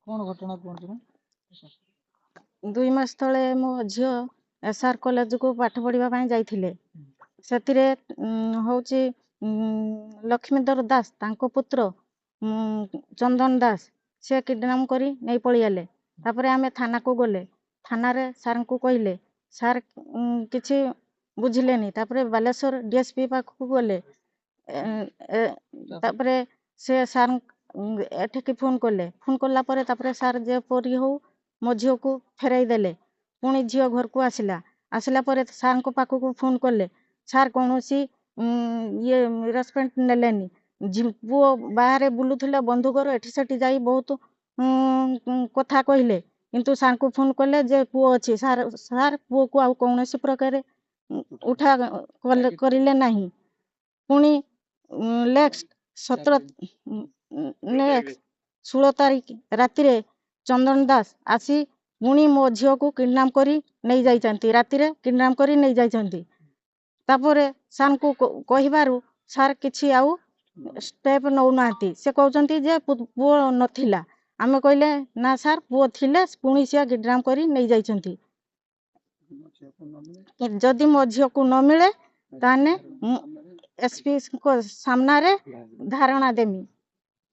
कौन घटना कहते 2 मास तले मो झियो एसआर कॉलेज को पाठ पढ़ा जाइए से हूँ लक्ष्मीधर दास तांको पुत्र चंदन दास से किडनैप करी नहीं पलियाले तापर आमे थाना को गले थाना रे सार को कहले सार किछि बुझिलेनी तापर बालेश्वर डीएसपी पाखु गले तापर से सार एठिकी फोन कले फोन कला परे तापर सार जे परी हो मो झील को फेराई देले पुणी झील घर को आसला आसला परे सार को पाखु को फोन कले सार कौन सी ये रेस्पेक्ट नेलेनी पुओ बाहर बुलूले बंधुकर एठी सेठी जाई बहुत कथा कहले किंतु सार को फोन कले जे पुओ अच्छी सार सार पुओ को आउ कौन प्रकार उठा करिले नहीं पुणी नेक्स्ट 16 तारीख राति रे चंदन दास आसी पुणी मो झील को किडनैप करी नहीं जाइछंती राति रे किडनैप करी नहीं जाइछंती तापरे सार को कहिबारु सार किछि आउ स्टेप नौ नाती से कहउछंती जे पुओ नथिला आमे कहले ना सार पुओ थिले पुणी से किडनैप करी नहीं जाइछंती जदि मो झील को न मिले ताने एसपी को सामना रे धारणा देमी